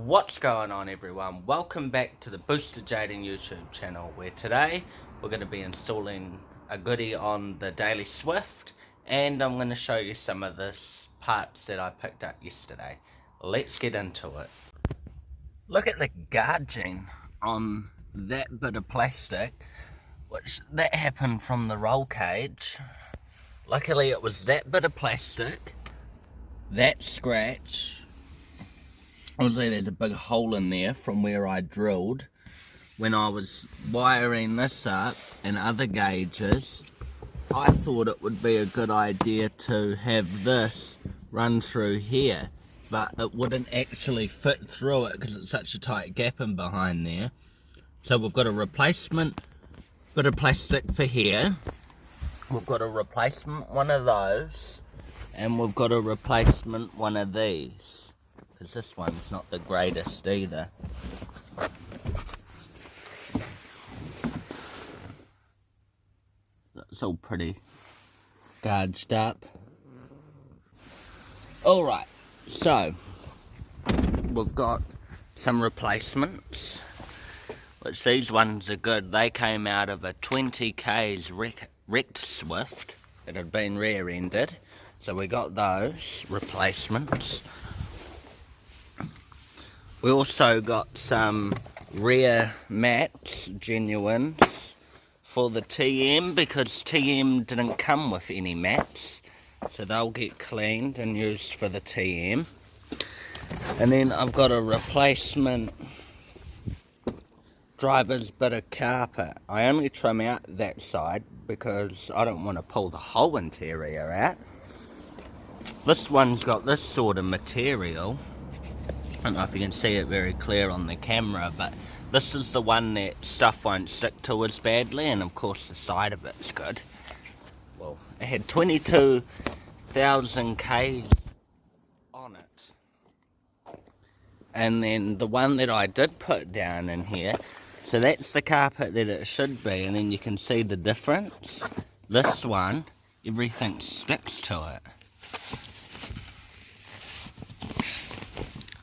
What's going on, everyone? Welcome back to the Booster Jading YouTube channel, where today we're going to be installing a goodie on the Daily Swift, and I'm going to show you some of the parts that I picked up yesterday. Let's get into it. Look at the gauging on that bit of plastic, which that happened from the roll cage. Luckily it was that bit of plastic, that scratch. Obviously there's a big hole in there from where I drilled. When I was wiring this up and other gauges, I thought it would be a good idea to have this run through here, but it wouldn't actually fit through it because it's such a tight gap in behind there. So we've got a replacement bit of plastic for here, we've got a replacement one of those, and we've got a replacement one of these, because this one's not the greatest either. It's all pretty gouged up. Alright, so we've got some replacements, which these ones are good. They came out of a 20K's wrecked Swift that had been rear-ended, so we got those replacements. We also got some rear mats, genuines, for the TM, because TM didn't come with any mats, so they'll get cleaned and used for the TM. And then I've got a replacement driver's bit of carpet. I only trim out that side because I don't want to pull the whole interior out. This one's got this sort of material. I don't know if you can see it very clear on the camera, but this is the one that stuff won't stick to as badly, and of course the side of it's good. Well, it had 22,000 Ks on it. And then the one that I did put down in here, so that's the carpet that it should be, and then you can see the difference. This one, everything sticks to it.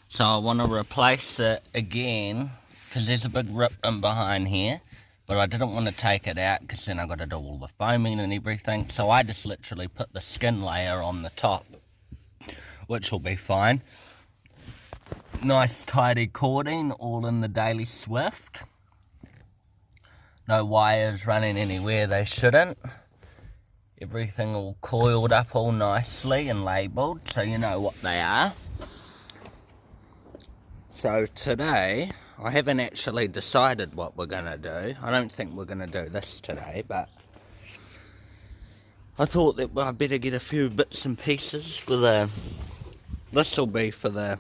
So I want to replace it again, because there's a big rip in behind here, but I didn't want to take it out because then I've got to do all the foaming and everything, so I just literally put the skin layer on the top, which will be fine. Nice tidy cording, all in the Daily Swift. No wires running anywhere they shouldn't. Everything all coiled up all nicely and labelled, so you know what they are. So today, I haven't actually decided what we're going to do. I don't think we're going to do this today, but I thought that I better get a few bits and pieces for the... This will be for the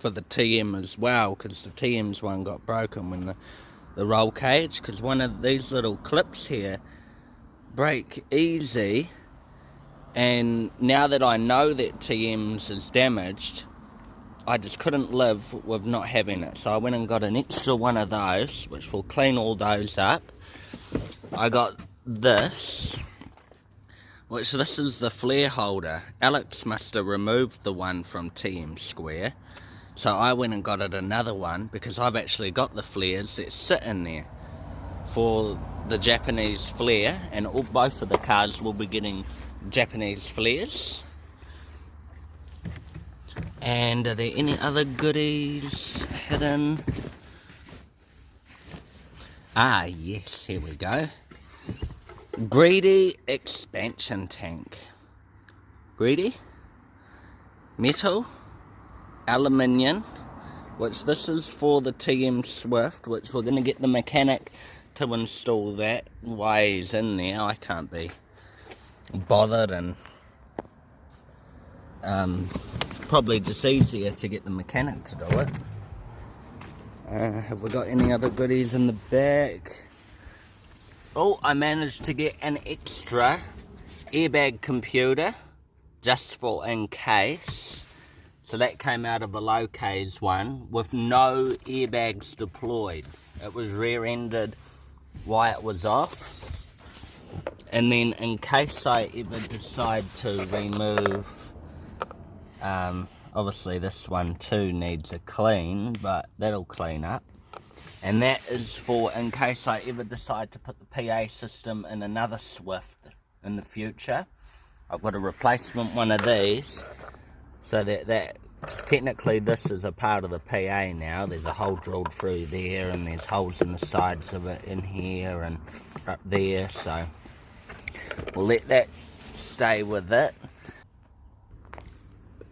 TM as well, because the TM's one got broken when the roll cage, because one of these little clips here break easy, and now that I know that TM's is damaged, I just couldn't live with not having it, so I went and got an extra one of those, which will clean all those up. I got this, which this is the flare holder. Alex must have removed the one from TM Square, so I went and got it another one, because I've actually got the flares that sit in there for the Japanese flare, and both of the cars will be getting Japanese flares. And are there any other goodies hidden? Ah, yes, here we go. Greedy expansion tank. Greedy, metal, aluminium, which this is for the TM Swift, which we're going to get the mechanic to install that while he's in there. I can't be bothered, and probably just easier to get the mechanic to do it. Have we got any other goodies in the back? Oh, I managed to get an extra airbag computer just for in case. So that came out of a low K's one with no airbags deployed. It was rear-ended while it was off. And then in case I ever decide to remove Obviously this one too needs a clean, but that'll clean up. And that is for in case I ever decide to put the PA system in another Swift in the future. I've got a replacement one of these, so that technically this is a part of the PA now. There's a hole drilled through there, and there's holes in the sides of it in here and up there, so we'll let that stay with it.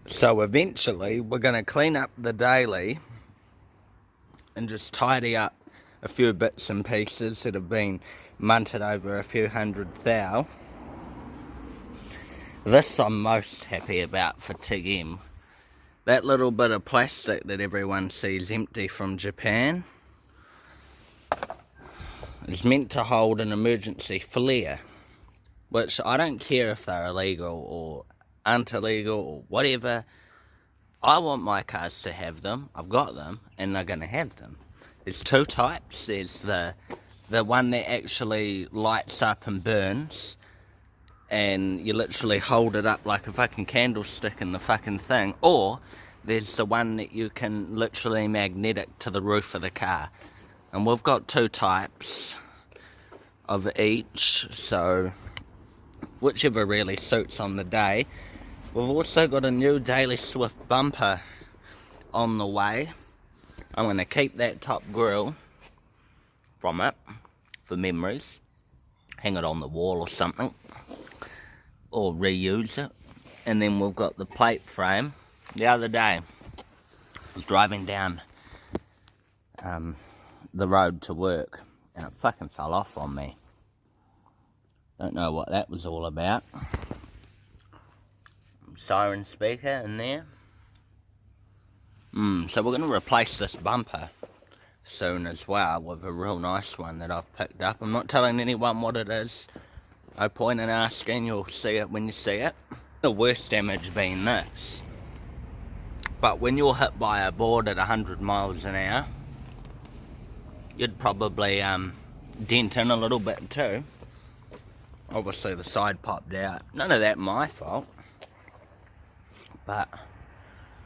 So eventually we're going to clean up the daily and just tidy up a few bits and pieces that have been munted over a few hundred thou. This I'm most happy about for TIG-M. That little bit of plastic that everyone sees empty from Japan is meant to hold an emergency flare, which I don't care if they're illegal or aren't illegal or whatever. I want my cars to have them. I've got them, and they're going to have them. There's two types. There's the one that actually lights up and burns, and you literally hold it up like a fucking candlestick in the fucking thing. Or there's the one that you can literally magnetic to the roof of the car. And we've got two types of each, so whichever really suits on the day. We've also got a new Daily Swift bumper on the way. I'm going to keep that top grille from it for memories. Hang it on the wall or something, or reuse it. And then we've got the plate frame. The other day I was driving down the road to work, and it fucking fell off on me. Don't know what that was all about. Siren speaker in there. So we're going to replace this bumper soon as well with a real nice one that I've picked up. I'm not telling anyone what it is. No point in asking, you'll see it when you see it. The worst damage being this. But when you're hit by a board at 100 miles an hour, you'd probably dent in a little bit too. Obviously the side popped out. None of that my fault. But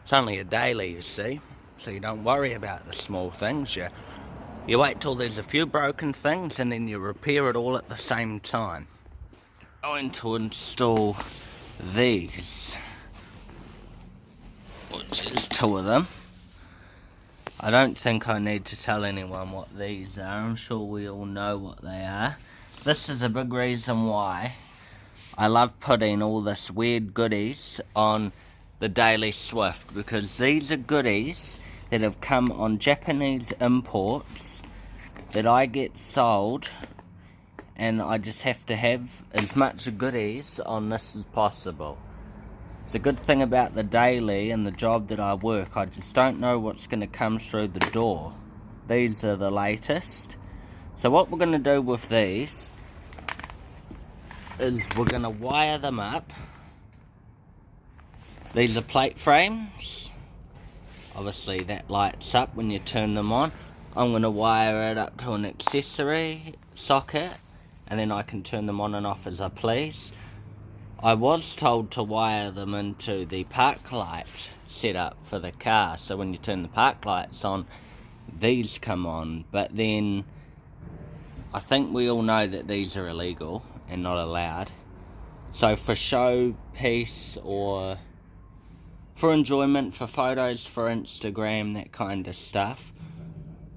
it's only a daily, you see, so you don't worry about the small things. You wait till there's a few broken things, and then you repair it all at the same time. Going to install these, which is two of them. I don't think I need to tell anyone what these are. I'm sure we all know what they are. This is a big reason why I love putting all this weird goodies on the Daily Swift, because these are goodies that have come on Japanese imports that I get sold, and I just have to have as much goodies on this as possible. It's a good thing about the daily and the job that I work. I just don't know what's going to come through the door. These are the latest. So what we're going to do with these is we're going to wire them up. These are plate frames. Obviously that lights up when you turn them on. I'm going to wire it up to an accessory socket, and then I can turn them on and off as I please. I was told to wire them into the park light setup for the car, so when you turn the park lights on, these come on. But then I think we all know that these are illegal and not allowed. So for show piece or for enjoyment, for photos, for Instagram, that kind of stuff,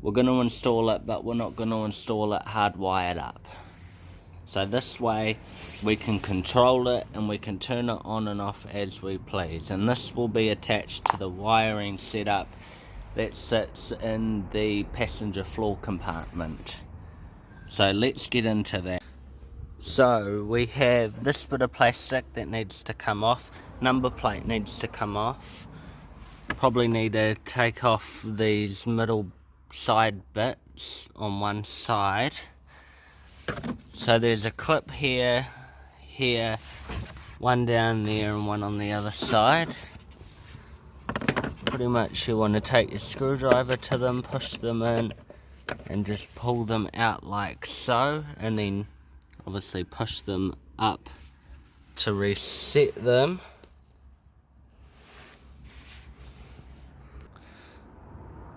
we're going to install it, but we're not going to install it hardwired up. So this way we can control it and we can turn it on and off as we please. And this will be attached to the wiring setup that sits in the passenger floor compartment. So let's get into that. So we have this bit of plastic that needs to come off. Number plate needs to come off. Probably need to take off these middle side bits on one side. So there's a clip here, here, one down there and one on the other side. Pretty much you want to take your screwdriver to them, push them in and just pull them out like so, and then obviously push them up to reset them.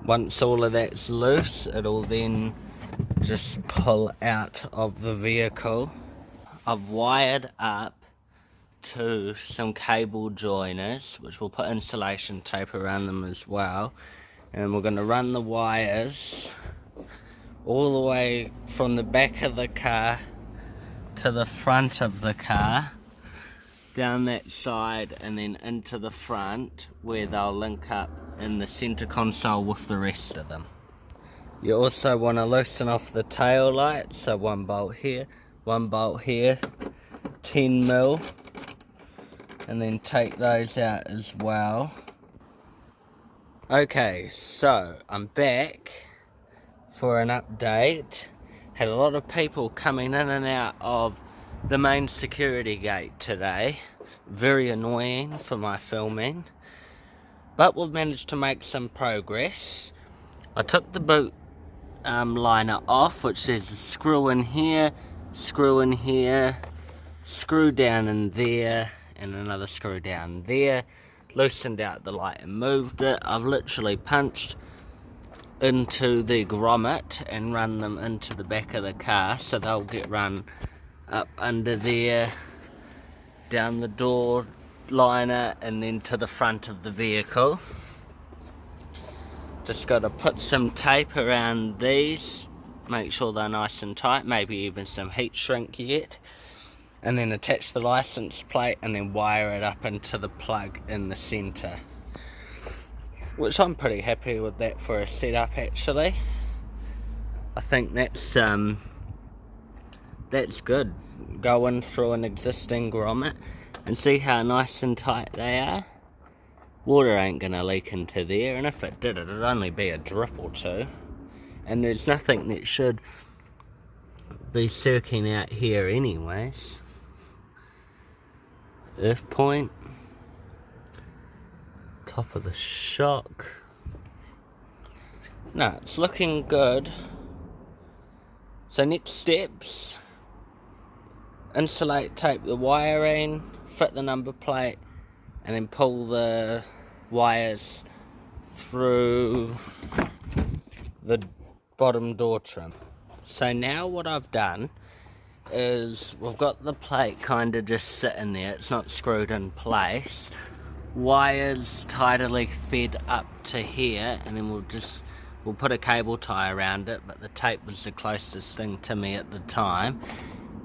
Once all of that's loose, it'll then just pull out of the vehicle. I've wired up to some cable joiners, which we'll put insulation tape around them as well, and we're going to run the wires all the way from the back of the car to the front of the car, down that side and then into the front, where they'll link up in the center console with the rest of them. You also want to loosen off the tail light, so 1 bolt here, 1 bolt here, 10mm, and then take those out as well. Okay, so I'm back for an update. Had a lot of people coming in and out of the main security gate today. Very annoying for my filming, but we've managed to make some progress. I took the boot liner off, which says a screw in here, screw in here, screw down in there, and another screw down there. Loosened out the light and moved it. I've literally punched into the grommet and run them into the back of the car, so they'll get run up under there, down the door liner, and then to the front of the vehicle. Just got to put some tape around these, make sure they're nice and tight, maybe even some heat shrink yet, and then attach the license plate and then wire it up into the plug in the center, which I'm pretty happy with that for a setup actually. I think that's good. Going through an existing grommet and see how nice and tight they are. Water ain't gonna leak into there, and if it did, it'd only be a drip or two. And there's nothing that should be circling out here anyways. Earth point. Top of the shock. No, it's looking good. So next steps, insulate tape the wiring, fit the number plate, and then pull the wires through the bottom door trim. So now what I've done is we've got the plate kind of just sitting there, it's not screwed in place. Wires tidily fed up to here, and then we'll put a cable tie around it, but the tape was the closest thing to me at the time,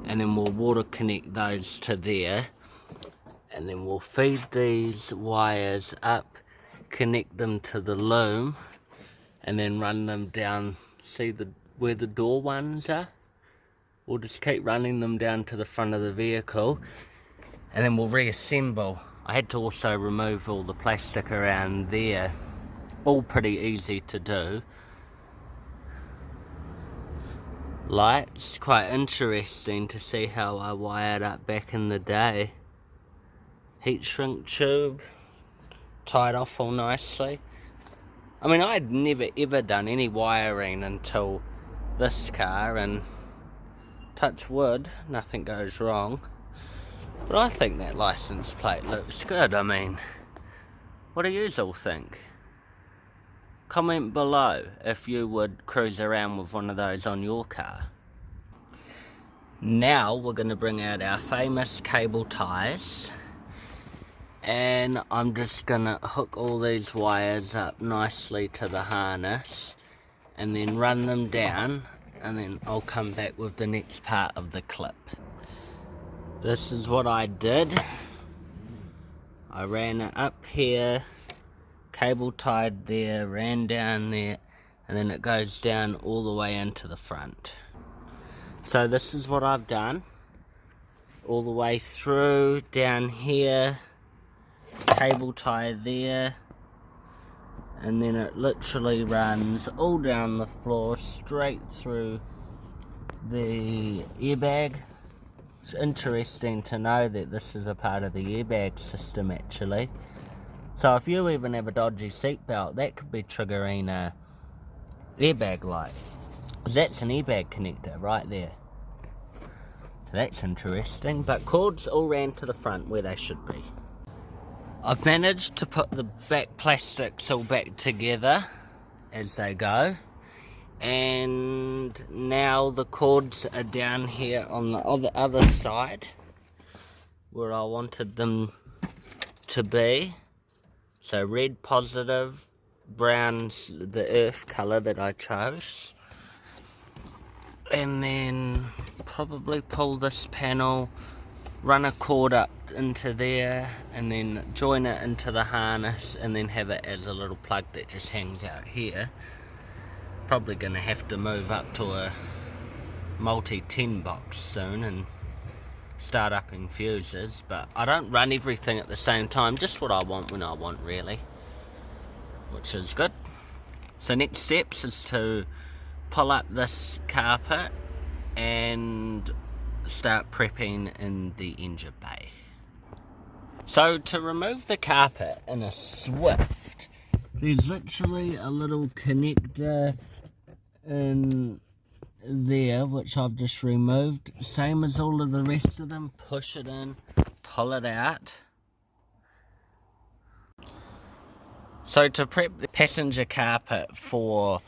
and then we'll water connect those to there, and then we'll feed these wires up, connect them to the loom, and then run them down. See where the door ones are? We'll just keep running them down to the front of the vehicle, and then we'll reassemble. I had to also remove all the plastic around there. All pretty easy to do. Lights, quite interesting to see how I wired up back in the day. Heat shrink tube, tied off all nicely. I mean, I'd never ever done any wiring until this car, and touch wood, nothing goes wrong. But I think that license plate looks good. I mean, what do you all think? Comment below if you would cruise around with one of those on your car. Now we're going to bring out our famous cable ties, and I'm just going to hook all these wires up nicely to the harness and then run them down, and then I'll come back with the next part of the clip. This is what I did. I ran it up here, cable tied there, ran down there, and then it goes down all the way into the front. So this is what I've done. All the way through, down here, cable tie there, and then it literally runs all down the floor, straight through the airbag. It's interesting to know that this is a part of the airbag system actually. So if you even have a dodgy seatbelt, that could be triggering a airbag light. That's an airbag connector right there. So that's interesting, but cords all ran to the front where they should be. I've managed to put the back plastics all back together. as they go. And now the cords are down here on the other side where I wanted them to be. So red positive, brown's the earth colour that I chose. And then probably pull this panel, run a cord up into there, and then join it into the harness, and then have it as a little plug that just hangs out here. Probably going to have to move up to a multi-10 box soon and start upping fuses, but I don't run everything at the same time, just what I want when I want, really, which is good. So next steps is to pull up this carpet and start prepping in the engine bay. So to remove the carpet in a Swift, there's literally a little connector in there which I've just removed, same as all of the rest of them. Push it in, pull it out. So to prep the passenger carpet for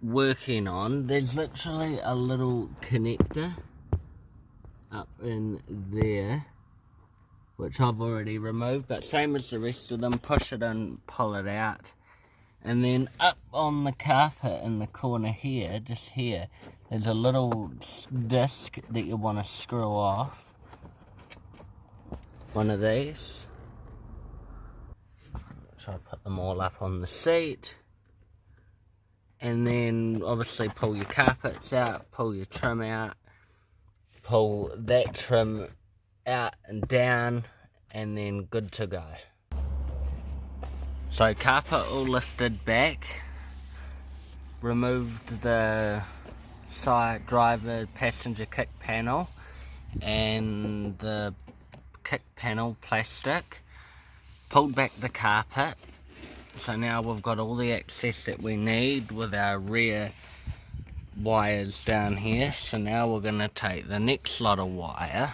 working on, there's literally a little connector up in there which I've already removed, but same as the rest of them. Push it in, pull it out, and then up on the carpet in the corner here, just here, there's a little disc that you want to screw off. One of these. So I put them all up on the seat. And then obviously pull your carpets out, pull your trim out, pull that trim out and down, and then good to go. So carpet all lifted back, removed the side driver passenger kick panel and the kick panel plastic, pulled back the carpet. So now we've got all the access that we need with our rear wires down here. So now we're going to take the next lot of wire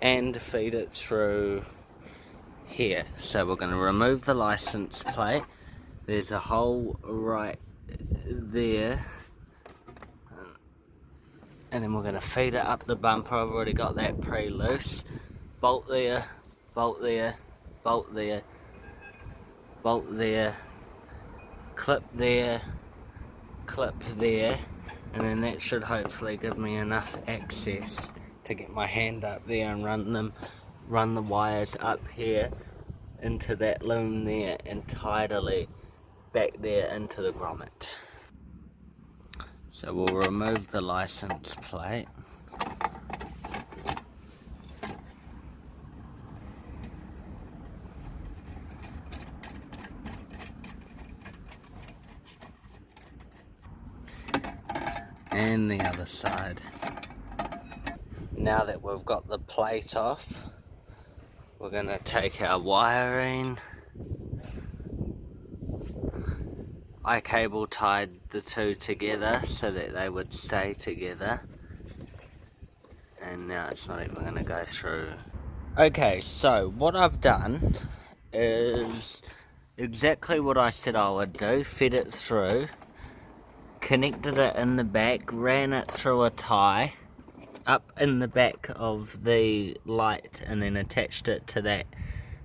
and feed it through here. So we're going to remove the license plate. There's a hole right there. And then we're going to feed it up the bumper. I've already got that pre-loose. Bolt there, bolt there, bolt there, bolt there, clip there, clip there, and then that should hopefully give me enough access to get my hand up there and run the wires up here into that loom there and tidily back there into the grommet. So we'll remove the license plate. And the other side. Now that we've got the plate off, we're going to take our wiring. I cable tied the two together so that they would stay together. And now it's not even going to go through. Okay, so what I've done is exactly what I said I would do. Fed it through, connected it in the back, ran it through a tie up in the back of the light, and then attached it to that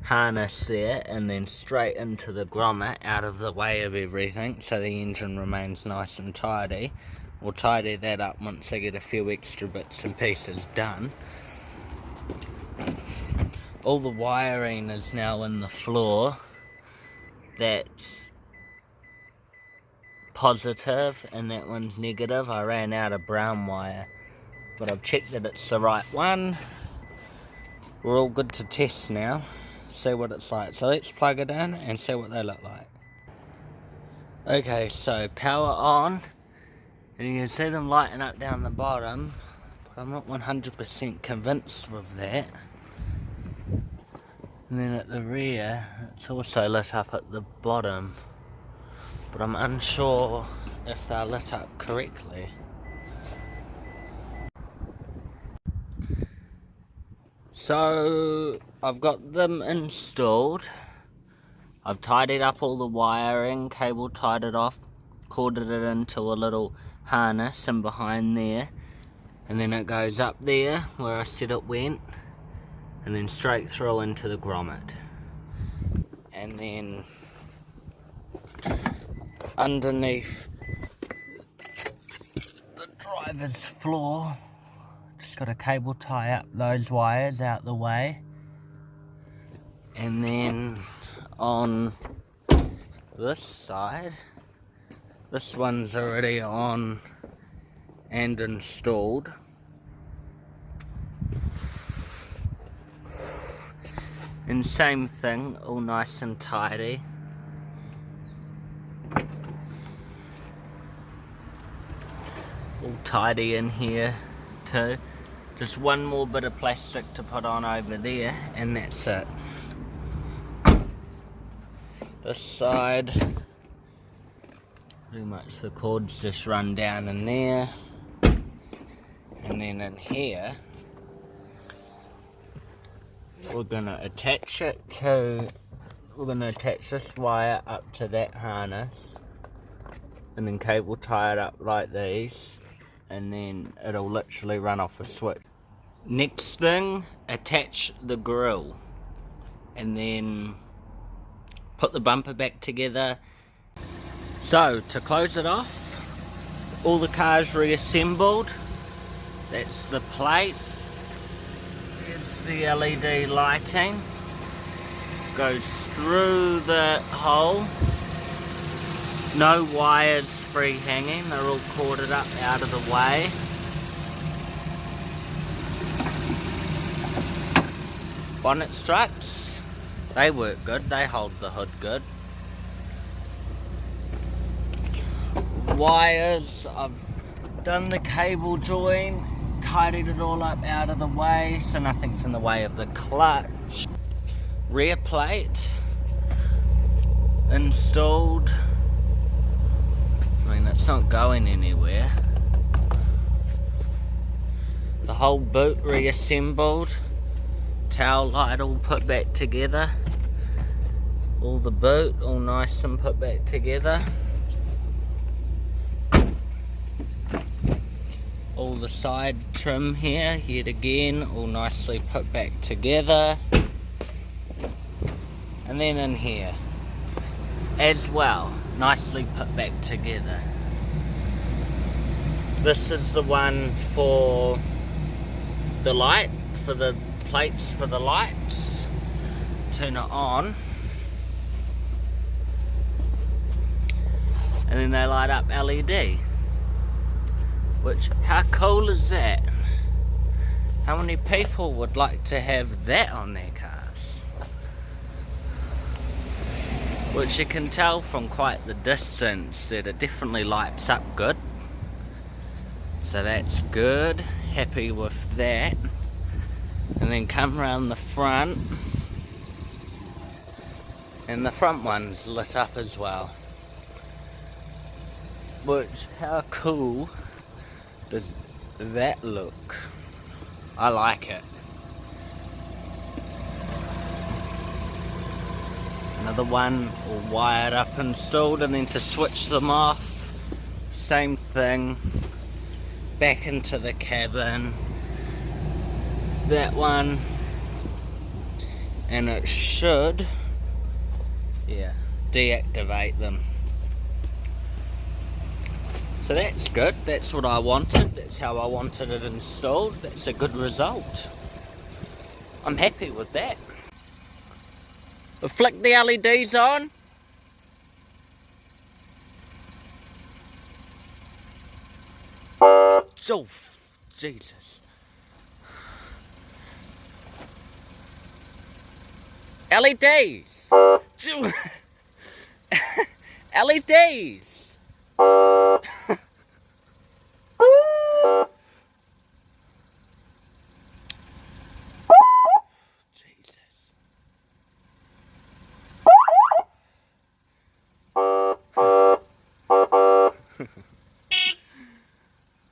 harness there, and then straight into the grommet out of the way of everything so the engine remains nice and tidy. We'll tidy that up once I get a few extra bits and pieces done. All the wiring is now in the floor. That's positive and that one's negative. I ran out of brown wire, but I've checked that it's the right one. We're all good to test now, see what it's like. So let's plug it in and see what they look like. Okay, so power on, and you can see them lighting up down the bottom, but I'm not 100% convinced with that. And then at the rear, it's also lit up at the bottom, but I'm unsure if they're lit up correctly. So I've got them installed. I've tidied up all the wiring, cable tied it off, corded it into a little harness and behind there, and then it goes up there where I said it went, and then straight through into the grommet. And then underneath the driver's floor, just got a cable tie up those wires out the way. And then on this side, this one's already on and installed. And same thing, all nice and tidy. All tidy in here too. Just one more bit of plastic to put on over there, and that's it. This side, pretty much the cords just run down in there. And then in here, we're gonna attach this wire up to that harness, and then cable tie it up like these, and then it'll literally run off a switch. Next thing, attach the grille, and then put the bumper back together. So to close it off, all the cars reassembled. That's the plate. There's the LED lighting. Goes through the hole. No wires free hanging, they're all corded up out of the way. Bonnet struts, they work good, they hold the hood good. Wires, I've done the cable join, tidied it all up out of the way so nothing's in the way of the clutch. Rear plate installed. I mean, it's not going anywhere. The whole boot reassembled. Tail light all put back together. All the boot all nice and put back together. All the side trim here, yet again, all nicely put back together. And then in here, as well, nicely put back together. This is the one for the light, for the plates for the lights. Turn it on, and then they light up LED. Which, how cool is that? How many people would like to have that on their cars? Which you can tell from quite the distance that it definitely lights up good. So that's good, happy with that. And then come around the front, and the front one's lit up as well. Which, how cool does that look? I like it. Another one all wired up, installed, and then to switch them off, same thing. Back into the cabin. That one. And it should, yeah, deactivate them. So that's good, that's what I wanted, that's how I wanted it installed, that's a good result. I'm happy with that. We'll flick the LEDs on. Oh, Jesus. LEDs! LEDs! Jesus.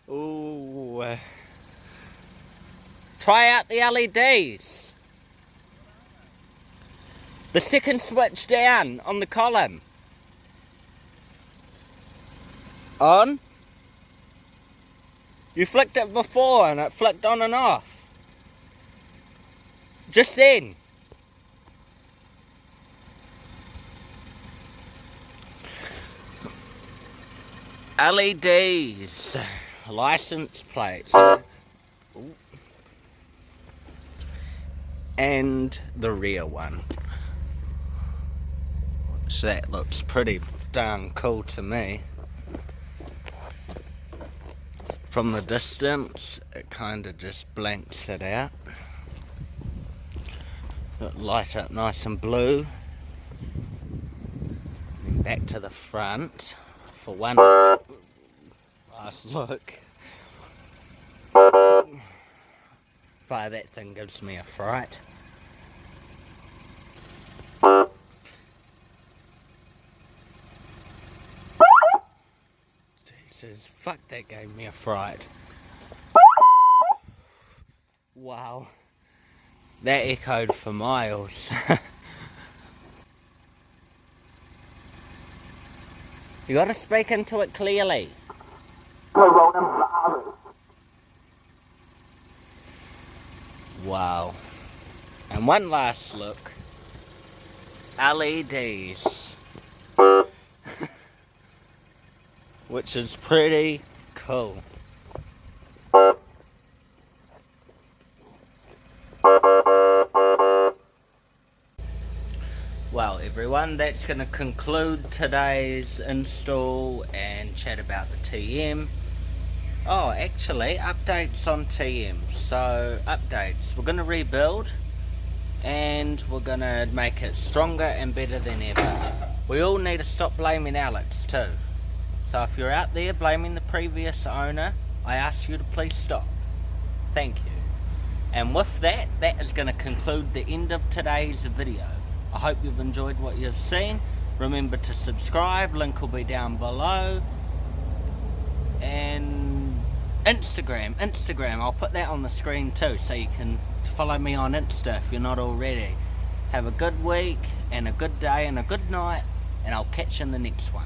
Ooh. Try out the LEDs. The second switch down on the column. On. You flicked it before and it flicked on and off. Just then. LEDs. License plates. And the rear one. So that looks pretty darn cool to me. From the distance, it kind of just blanks it out. Light up nice and blue. And back to the front for one last look. Fire, that thing gives me a fright. Jesus, fuck, that gave me a fright. Wow. That echoed for miles. You gotta speak into it clearly. Wow. And one last look. LEDs. Which is pretty cool. Well everyone, that's going to conclude today's install and chat about the TM. Oh, actually, updates on TM. So, updates. We're going to rebuild and we're going to make it stronger and better than ever. We all need to stop blaming Alex too. So if you're out there blaming the previous owner, I ask you to please stop. Thank you. And with that, that is going to conclude the end of today's video. I hope you've enjoyed what you've seen. Remember to subscribe, link will be down below. And Instagram, I'll put that on the screen too, so you can follow me on Insta if you're not already. Have a good week, and a good day, and a good night, and I'll catch you in the next one.